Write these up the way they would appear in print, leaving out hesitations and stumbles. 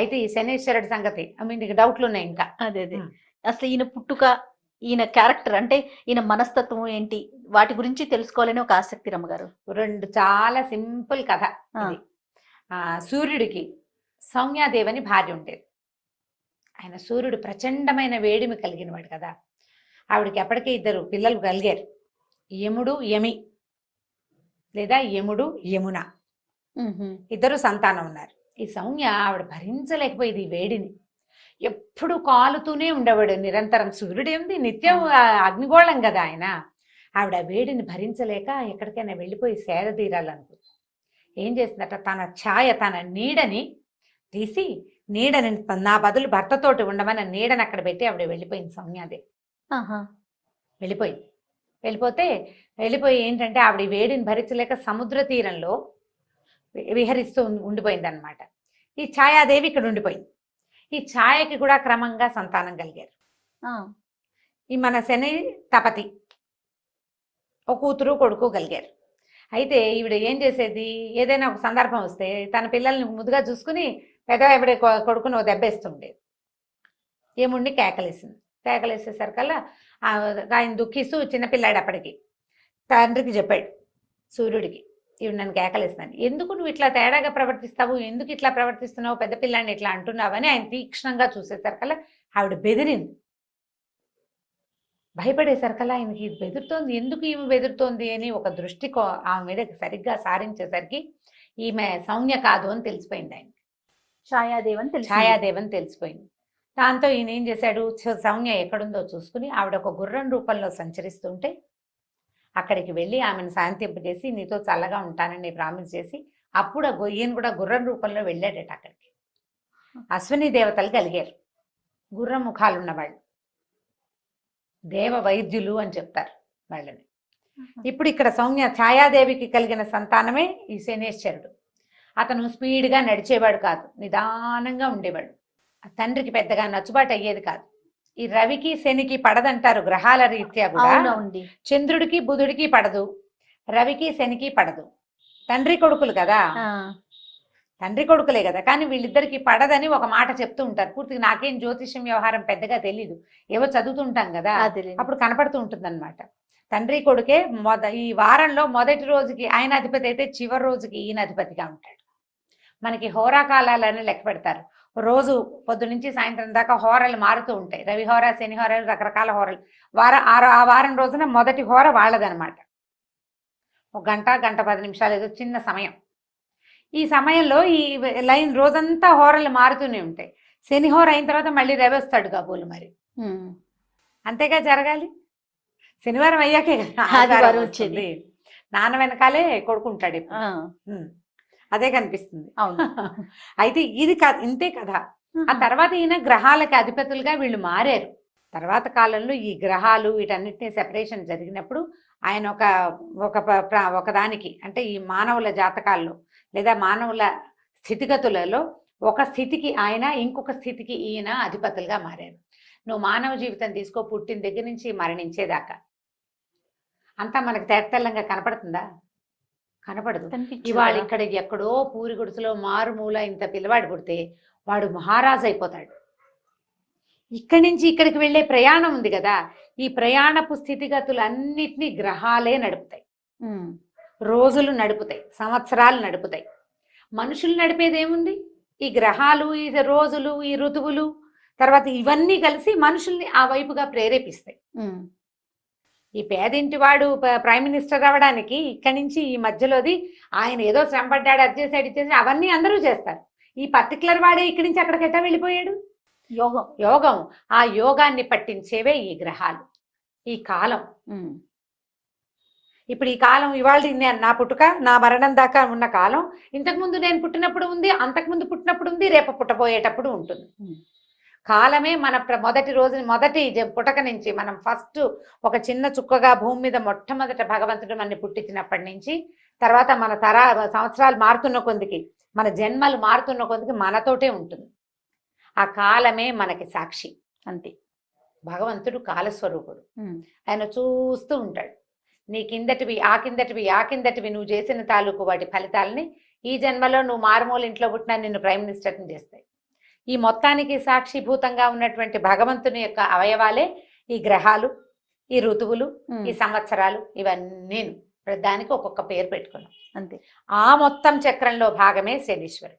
అయితే ఈ శనేశ్వరుడి సంగతి మీకు డౌట్లు ఉన్నాయి ఇంకా. అదే అసలు ఈయన పుట్టుక, ఈయన క్యారెక్టర్ అంటే ఈయన మనస్తత్వం ఏంటి, వాటి గురించి తెలుసుకోవాలని ఒక ఆసక్తి రమ్మగారు. రెండు చాలా సింపుల్ కథ ఇది. సూర్యుడికి సౌమ్యాదేవి అని భార్య ఉండేది. ఆయన సూర్యుడు ప్రచండమైన వేడిమి కలిగినవాడు కదా. ఆవిడకి ఎప్పటికీ 2 పిల్లలు కలిగారు, యముడు యమి, లేదా యముడు యమున, 2 సంతానం ఉన్నారు. ఈ సౌమ్య ఆవిడ భరించలేకపోయేది ఈ వేడిని. ఎప్పుడు కాలుతూనే ఉండేవాడు నిరంతరం. సూర్యుడు ఏంది నిత్యం అగ్నిగోళం కదా ఆయన. ఆవిడ వేడిని భరించలేక ఎక్కడికైనా వెళ్ళిపోయి సేద తీరాలనుకుంది. ఏం చేసిందట, తన ఛాయ, తన నీడని తీసి, నీడని నా బదులు భర్తతోటి ఉండమని నీడని అక్కడ పెట్టి ఆవిడ వెళ్ళిపోయింది సౌమ్యాదేవి. వెళ్ళిపోయి ఏంటంటే ఆవిడ వేడిని భరించలేక సముద్ర తీరంలో విహరిస్తూ ఉండిపోయింది అనమాట. ఈ ఛాయాదేవి ఇక్కడ ఉండిపోయింది. ఈ ఛాయకి కూడా క్రమంగా సంతానం కలిగారు. ఈ మన శని తపతి ఒక కూతురు కొడుకు కలిగారు. అయితే ఈవిడ ఏం చేసేది, ఏదైనా ఒక సందర్భం వస్తే తన పిల్లల్ని ముద్దుగా చూసుకుని పెద్ద ఆవిడ కొడుకుని ఓ దెబ్బేస్తుండేది. ఏముండి కేకలేసేసరికల్లా ఆయన దుఃఖిస్తూ చిన్నపిల్లాడు అప్పటికి తండ్రికి చెప్పాడు సూర్యుడికి, ఇవి నన్ను కేకలేస్తున్నాను, ఎందుకు నువ్వు ఇట్లా తేడాగా ప్రవర్తిస్తావు, ఎందుకు ఇట్లా ప్రవర్తిస్తున్నావు, పెద్ద పిల్లాన్ని ఇట్లా అంటున్నావు అని ఆయన తీక్షణంగా చూసేసరికల్లా ఆవిడ బెదిరింది. భయపడేసరికల్లా ఆయనకి బెదురుతోంది, ఎందుకు ఈమె బెదురుతోంది అని ఒక దృష్టి ఆమె మీద సరిగ్గా సారించేసరికి ఈమె సౌమ్య కాదు అని తెలిసిపోయింది. ఆయన ఛాయాదేవని తెలిసిపోయింది. దాంతో ఈయన ఏం చేశాడు, సౌమ్య ఎక్కడుందో చూసుకుని ఆవిడ ఒక గుర్రం రూపంలో సంచరిస్తుంటే అక్కడికి వెళ్ళి ఆమెను శాంతింపజేసి నీతో చల్లగా ఉంటానని ప్రామిస్ చేసి అప్పుడు ఈయన కూడా గుర్రం రూపంలో వెళ్ళాడట అక్కడికి. అశ్విని దేవతలు కలిగారు, గుర్రం ముఖాలు ఉన్నవాళ్ళు, దేవ వైద్యులు అని చెప్తారు వాళ్ళని. ఇప్పుడు ఇక్కడ సౌమ్య ఛాయాదేవికి కలిగిన సంతానమే ఈ శనేశ్వరుడు. అతను స్పీడ్గా నడిచేవాడు కాదు, నిదానంగా ఉండేవాడు. తండ్రికి పెద్దగా నచ్చుబాటు అయ్యేది కాదు. ఈ రవికి శనికి పడదంటారు గ్రహాల రీత్యా కూడా. చంద్రుడికి బుధుడికి పడదు, రవికి శనికి పడదు. తండ్రి కొడుకులు కదా, తండ్రి కొడుకులే కదా, కానీ వీళ్ళిద్దరికి పడదని ఒక మాట చెప్తూ ఉంటారు. పూర్తిగా నాకేం జ్యోతిష్యం వ్యవహారం పెద్దగా తెలీదు, ఏవో చదువుతుంటాం కదా, అప్పుడు కనపడుతూ ఉంటుంది అనమాట. తండ్రి కొడుకే ఈ వారంలో మొదటి రోజుకి ఆయన అధిపతి అయితే చివరి రోజుకి ఈయన అధిపతిగా ఉంటాడు. మనకి హోరాకాలాలని లెక్క పెడతారు. రోజు పొద్దు నుంచి సాయంత్రం దాకా హోరలు మారుతూ ఉంటాయి. రవి హోర, శని హోరలు, రకరకాల హోరలు. ఆ వారం రోజున మొదటి హోర వాళ్ళదనమాట. 1 గంట 10 నిమిషాలు ఏదో చిన్న సమయం. ఈ సమయంలో ఈ లైన్ రోజంతా హోరలు మారుతూనే ఉంటాయి. శని హోర అయిన తర్వాత మళ్ళీ రవి వస్తాడు కాబోలు, మరి అంతేగా జరగాలి. శనివారం అయ్యాకే కదా వచ్చింది. నాన్న వెనకాలే కొడుకుంటాడు ఇప్పుడు, అదే కనిపిస్తుంది. అయితే ఇది ఇంతే కదా. ఆ తర్వాత ఈయన గ్రహాలకి అధిపతులుగా వీళ్ళు మారారు. తర్వాత కాలంలో ఈ గ్రహాలు వీటన్నిటిని సెపరేషన్ జరిగినప్పుడు ఆయన ఒకదానికి అంటే ఈ మానవుల జాతకాల్లో లేదా మానవుల స్థితిగతులలో ఒక స్థితికి ఆయన, ఇంకొక స్థితికి ఈయన అధిపతులుగా మారారు. నువ్వు మానవ జీవితం తీసుకో, పుట్టిన దగ్గర నుంచి మరణించేదాకా అంతా మనకు తెల్లంగా కనపడుతుందా? కనపడదు. ఇవాళ ఇక్కడ ఎక్కడో పూరి గుడిసెలో మారుమూల ఇంత పిల్లవాడు పుడితే వాడు మహారాజు అయిపోతాడు. ఇక్కడి నుంచి ఇక్కడికి వెళ్ళే ప్రయాణం ఉంది కదా, ఈ ప్రయాణపు స్థితిగతులన్నిటినీ గ్రహాలే నడుపుతాయి. రోజులు నడుపుతాయి, సంవత్సరాలు నడుపుతాయి. మనుషులు నడిపేది ఏముంది? ఈ గ్రహాలు, ఈ రోజులు, ఈ ఋతువులు, తర్వాత ఇవన్నీ కలిసి మనుషుల్ని ఆ వైపుగా ప్రేరేపిస్తాయి. ఈ పేదింటి వాడు ప్రైమ్ మినిస్టర్ అవ్వడానికి ఇక్కడి నుంచి ఈ మధ్యలోది ఆయన ఏదో శ్రమపడ్డాడు, అది చేశాడు, ఇది చేశాడు, అవన్నీ అందరూ చేస్తారు. ఈ పర్టికులర్ వాడే ఇక్కడి నుంచి అక్కడికి ఎట్లా వెళ్ళిపోయాడు? యోగం. ఆ యోగాన్ని పట్టించేవే ఈ గ్రహాలు, ఈ కాలం. ఇప్పుడు ఈ కాలం ఇవాళ నా పుట్టుక, నా మరణం దాకా ఉన్న కాలం, ఇంతకుముందు నేను పుట్టినప్పుడు ఉంది, అంతకుముందు పుట్టినప్పుడు ఉంది, రేపు పుట్టబోయేటప్పుడు ఉంటుంది. కాలమే మన మొదటి రోజు, మొదటి పుటక నుంచి మనం ఫస్ట్ ఒక చిన్న చుక్కగా భూమి మీద మొట్టమొదట భగవంతుడు మనని పుట్టించినప్పటి నుంచి తర్వాత మన సంవత్సరాలు మారుతున్న కొద్దికి, మన జన్మలు మారుతున్న కొద్దికి మనతోటే ఉంటుంది. ఆ కాలమే మనకి సాక్షి. అంతే. భగవంతుడు కాలస్వరూపుడు. ఆయన చూస్తూ ఉంటాడు. నీ కిందటివి, ఆ కిందటివి, ఆ కిందటివి నువ్వు చేసిన తాలూకు వాటి ఫలితాలని ఈ జన్మలో నువ్వు మారుమూల ఇంట్లో పుట్టినా నిన్ను ప్రైమ్ మినిస్టర్ని చేస్తాయి. ఈ మొత్తానికి సాక్షిభూతంగా ఉన్నటువంటి భగవంతుని యొక్క అవయవాలే ఈ గ్రహాలు, ఈ ఋతువులు, ఈ సంవత్సరాలు, ఇవన్నీ దానికి ఒక్కొక్క పేరు పెట్టుకున్నాం అంతే. ఆ మొత్తం చక్రంలో భాగమే శనీశ్వరుడు.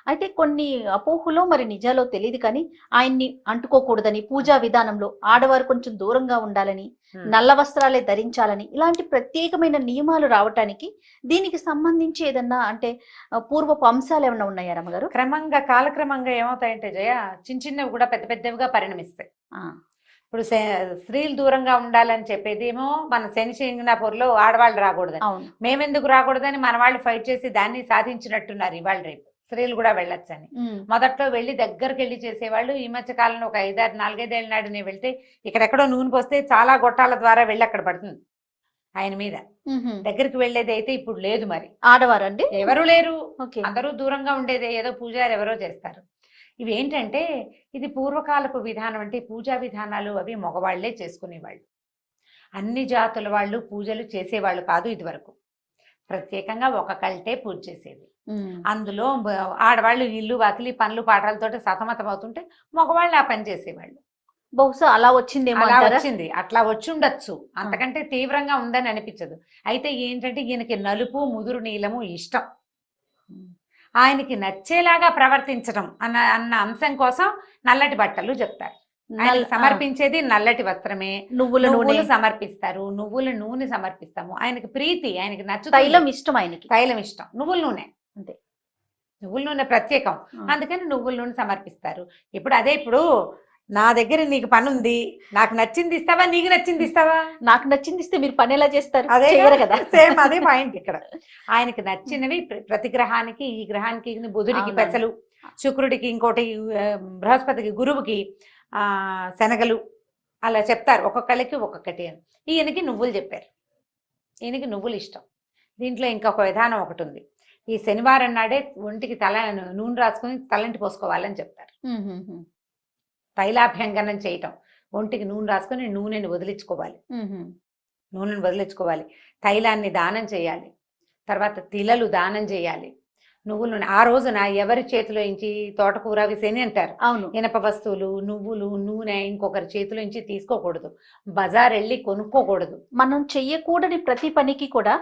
అయితే కొన్ని అపోహలో మరి నిజాలో తెలియదు కానీ ఆయన్ని అంటుకోకూడదని, పూజా విధానంలో ఆడవారు కొంచెం దూరంగా ఉండాలని, నల్ల వస్త్రాలే ధరించాలని, ఇలాంటి ప్రత్యేకమైన నియమాలు రావటానికి దీనికి సంబంధించి ఏదన్నా అంటే పూర్వపు అంశాలు ఏమైనా ఉన్నాయా రమ్మగారు? క్రమంగా కాలక్రమంగా ఏమవుతాయంటే జయ, చిన్న చిన్నవి కూడా పెద్ద పెద్దవిగా పరిణమిస్తాయి. ఇప్పుడు స్త్రీలు దూరంగా ఉండాలని చెప్పేది ఏమో మన శని సింగనాపూర్లో ఆడవాళ్ళు రాకూడదని, మేమెందుకు రాకూడదని మన వాళ్ళు ఫైట్ చేసి దాన్ని సాధించినట్టున్నారు. ఇవాళ రేపు స్త్రీలు కూడా వెళ్ళొచ్చని మొదట్లో వెళ్ళి దగ్గరికి వెళ్ళి చేసేవాళ్ళు. ఈ మధ్య కాలంలో ఒక 4-5 ఏళ్ళ నాడు నేను వెళ్తే ఇక్కడెక్కడో నూనె పోస్తే చాలా గొట్టాల ద్వారా వెళ్ళి అక్కడ పడుతుంది ఆయన మీద. దగ్గరికి వెళ్ళేది అయితే ఇప్పుడు లేదు. మరి ఆడవారు అండి ఎవరు లేరు, అందరూ దూరంగా ఉండేదే. ఏదో పూజారి ఎవరో చేస్తారు. ఇవి ఏంటంటే ఇది పూర్వకాలపు విధానం. అంటే పూజా విధానాలు అవి మగవాళ్లే చేసుకునేవాళ్ళు. అన్ని జాతుల వాళ్ళు పూజలు చేసేవాళ్ళు కాదు ఇది వరకు. ప్రత్యేకంగా ఒక కల్టే పూజ చేసేది. అందులో ఆడవాళ్ళు ఇల్లు వాకిలి పనులు పాటలతోటి సతమతం అవుతుంటే మగవాళ్ళు ఆ పని చేసేవాళ్ళు. బహుశా అలా వచ్చిందేమో, అలా వచ్చింది, అట్లా వచ్చి ఉండొచ్చు. అంతకంటే తీవ్రంగా ఉందని అనిపించదు. అయితే ఏంటంటే ఈయనకి నలుపు ముదురు నీలము ఇష్టం. ఆయనకి నచ్చేలాగా ప్రవర్తించడం అన్న అంశం కోసం నల్లటి బట్టలు చెప్తారు. ఆయనకి సమర్పించేది నల్లటి వస్త్రమే. నువ్వుల నూనె సమర్పిస్తారు, నువ్వుల నూనె సమర్పిస్తాము. ఆయనకి ప్రీతి, ఆయనకి నచ్చు, తైలం ఇష్టం. ఆయనకి తైలం ఇష్టం, నువ్వుల నూనె అంతే. నువ్వుల నూనె ప్రత్యేకం, అందుకని నువ్వుల నూనె సమర్పిస్తారు. ఇప్పుడు నా దగ్గర నీకు పని ఉంది, నాకు నచ్చింది ఇస్తావా, నీకు నచ్చింది ఇస్తావా? నాకు నచ్చింది ఇస్తే మీరు పని ఎలా చేస్తారు? అదే కదా, సేమ్ అదే పాయింట్ ఇక్కడ. ఆయనకి నచ్చినవి ప్రతి గ్రహానికి, ఈ గ్రహానికి బుధుడికి పెసలు, శుక్రుడికి ఇంకోటి, బృహస్పతికి గురువుకి శనగలు, అలా చెప్తారు. ఒక్కొక్కళ్ళకి ఒక్కొక్కటి అని. ఈయనకి నువ్వులు చెప్పారు. ఈయనకి నువ్వులు ఇష్టం. దీంట్లో ఇంకొక విధానం ఒకటి ఉంది. ఈ శనివారం నాడే ఒంటికి నూనె రాసుకుని తలంటి పోసుకోవాలని చెప్తారు. తైలాభ్యంగనం చేయటం, ఒంటికి నూనె రాసుకుని నూనెని వదిలించుకోవాలి. నూనెను వదిలించుకోవాలి. తైలాన్ని దానం చేయాలి. తర్వాత తిలలు దానం చేయాలి. నువ్వులు ఆ రోజున ఎవరి చేతిలో ఇంచి తోటకూర అవి శని అంటారు. అవును. ఇనప వస్తువులు, నువ్వులు, నూనె ఇంకొకరి చేతిలో ఇంచి తీసుకోకూడదు. బజార్ వెళ్ళి కొనుక్కోకూడదు. మనం చెయ్యకూడని ప్రతి పనికి కూడా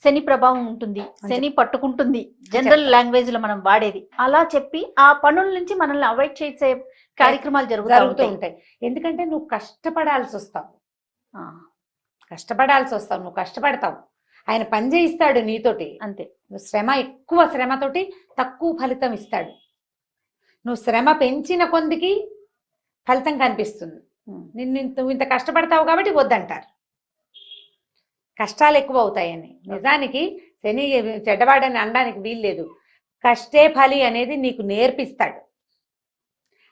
శని ప్రభావం ఉంటుంది, శని పట్టుకుంటుంది. జనరల్ లాంగ్వేజ్ లో మనం వాడేది అలా చెప్పి ఆ పనుల నుంచి మనల్ని అవాయిడ్ చేసే కార్యక్రమాలు జరుగుతూ ఉంటాయి. ఎందుకంటే నువ్వు కష్టపడాల్సి వస్తావు, నువ్వు కష్టపడతావు. ఆయన పని చేయిస్తాడు నీతోటి అంతే. నువ్వు ఎక్కువ శ్రమతోటి తక్కువ ఫలితం ఇస్తాడు. నువ్వు శ్రమ పెంచిన కొందికి ఫలితం కనిపిస్తుంది. నువ్వు ఇంత కష్టపడతావు కాబట్టి వద్దంటారు. కష్టాలు ఎక్కువ అవుతాయని. నిజానికి శని చెడ్డవాడని అనడానికి వీల్లేదు. కష్టే ఫలి అనేది నీకు నేర్పిస్తాడు.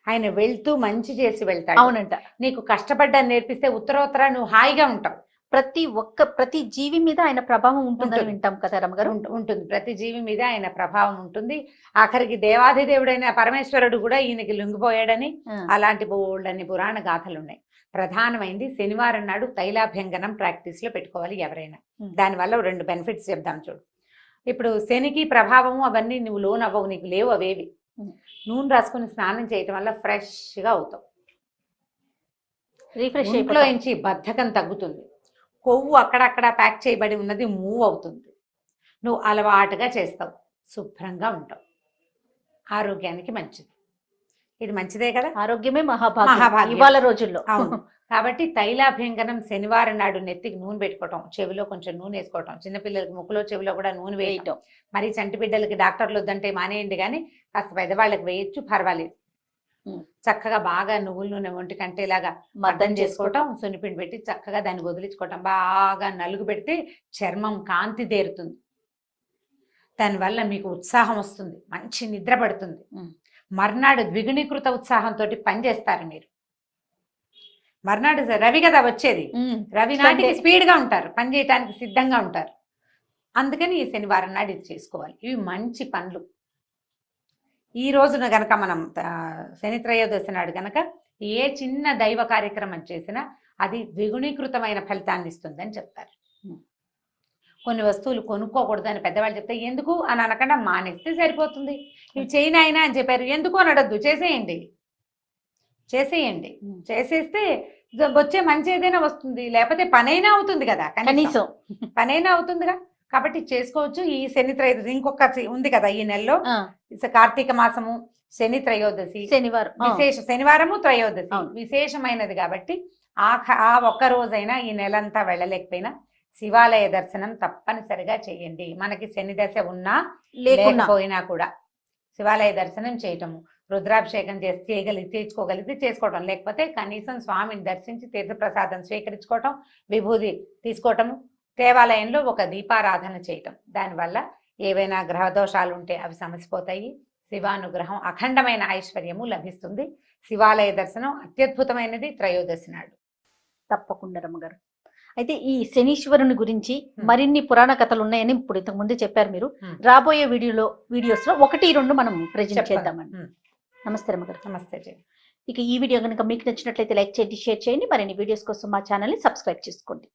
ఆయన వెళ్తూ మంచి చేసి వెళ్తాడు. అవునంట. నీకు కష్టపడ్డా నేర్పిస్తే ఉత్తరోత్తర నువ్వు హాయిగా ఉంటావు. ప్రతి జీవి మీద ఆయన ప్రభావం ఉంటుందని వింటాం కదా రమ్మగారు. ఉంటుంది, ప్రతి జీవి మీద ఆయన ప్రభావం ఉంటుంది. ఆఖరికి దేవాధిదేవుడైన పరమేశ్వరుడు కూడా ఈయనకి లొంగిపోయాడని అలాంటి బోల్డన్ని పురాణ గాథలు ఉన్నాయి. ప్రధానమైంది శనివారం నాడు తైలాభ్యంగనం ప్రాక్టీస్ లో పెట్టుకోవాలి ఎవరైనా. దానివల్ల 2 బెనిఫిట్స్ చెప్దాం చూడు. ఇప్పుడు శనికి ప్రభావము అవన్నీ నువ్వు లోన్ అవ్వవు, నీకు లేవు అవేవి. నూనె రాసుకుని స్నానం చేయటం వల్ల ఫ్రెష్ గా అవుతావు, రిఫ్రెష్. ఇంట్లో నుంచి బద్ధకం తగ్గుతుంది. కొవ్వు అక్కడక్కడ ప్యాక్ చేయబడి ఉన్నది మూవ్ అవుతుంది. నువ్వు అలవాటుగా చేస్తావు, శుభ్రంగా ఉంటావు, ఆరోగ్యానికి మంచిది. ఇది మంచిదే కదా. ఆరోగ్యమే మహాభాగ్యం ఇవాళ రోజుల్లో. అవును. కాబట్టి తైలాభ్యంగనం శనివారం నాడు నెత్తికి నూనె పెట్టుకోవటం, చెవిలో కొంచెం నూనె వేసుకోవటం, చిన్నపిల్లలకి ముక్కులో చెవిలో కూడా నూనె వేయటం. మరి చంటి బిడ్డలకి డాక్టర్లు వద్దంటే మానేయండి, కానీ కాస్త పెద్దవాళ్ళకి వేయచ్చు, పర్వాలేదు. చక్కగా బాగా నువ్వుల నూనె ఒంటికి అంటేలాగా మద్దం చేసుకోవటం, సున్నిపిండి పెట్టి చక్కగా దాన్ని వదిలించుకోవటం, బాగా నలుగు పెడితే చర్మం కాంతి దేరుతుంది. దానివల్ల మీకు ఉత్సాహం వస్తుంది, మంచి నిద్ర పడుతుంది. మర్నాడు ద్విగుణీకృత ఉత్సాహంతో పనిచేస్తారు మీరు. మర్నాడు రవి కదా వచ్చేది, రవి నాటికి స్పీడ్ గా ఉంటారు, పని చేయడానికి సిద్ధంగా ఉంటారు. అందుకని ఈ శనివారం నాడు ఇది చేసుకోవాలి. ఇవి మంచి పనులు. ఈ రోజున గనక మనం శని త్రయోదశి నాడు గనక ఏ చిన్న దైవ కార్యక్రమం చేసినా అది ద్విగుణీకృతమైన ఫలితాన్ని ఇస్తుందని చెప్తారు. కొన్ని వస్తువులు కొనుక్కోకూడదు అని పెద్దవాళ్ళు చెప్తే ఎందుకు అని అనకుండా మానేస్తే సరిపోతుంది. ఇవి చేయను అయినా అని చెప్పారు, ఎందుకు అని అడద్దు, చేసేయండి. చేసేస్తే వచ్చే మంచి ఏదైనా వస్తుంది, లేకపోతే పనైనా అవుతుంది కదా, కనీసం పనైనా అవుతుందిగా. కాబట్టి చేసుకోవచ్చు. ఈ శని త్రయోదశి ఇంకొక ఉంది కదా ఈ నెలలో, కార్తీక మాసము, శని త్రయోదశి, శనివారము త్రయోదశి విశేషమైనది కాబట్టి ఆ ఒక్క రోజైనా ఈ నెలంతా వెళ్ళలేకపోయినా శివాలయ దర్శనం తప్పనిసరిగా చేయండి. మనకి శని దశ ఉన్నా లేకపోయినా కూడా శివాలయ దర్శనం చేయటము, రుద్రాభిషేకం తీర్చుకోగలిగితే చేసుకోవటం, లేకపోతే కనీసం స్వామిని దర్శించి తీర్థప్రసాదం స్వీకరించుకోవటం, విభూది తీసుకోవటము, దేవాలయంలో ఒక దీపారాధన చేయటం. దానివల్ల ఏవైనా గ్రహ దోషాలు ఉంటే అవి సమసిపోతాయి. శివానుగ్రహం, అఖండమైన ఐశ్వర్యము లభిస్తుంది. శివాలయ దర్శనం అత్యద్భుతమైనది త్రయోదశి నాడు. తప్పకుండా రమ్మగారు. అయితే ఈ శనీశ్వరుని గురించి మరిన్ని పురాణ కథలు ఉన్నాయని ఇప్పుడు ఇంతకు ముందే చెప్పారు మీరు. రాబోయే వీడియోస్ లో 1-2 మనం ప్రెజెంట్ చేద్దామండి. నమస్తే రమ్మగారు. నమస్తే. ఇక ఈ వీడియో కనుక మీకు నచ్చినట్లయితే లైక్ చేయండి, షేర్ చేయండి. మరిన్ని వీడియోస్ కోసం మా ఛానల్ ని సబ్స్క్రైబ్ చేసుకోండి.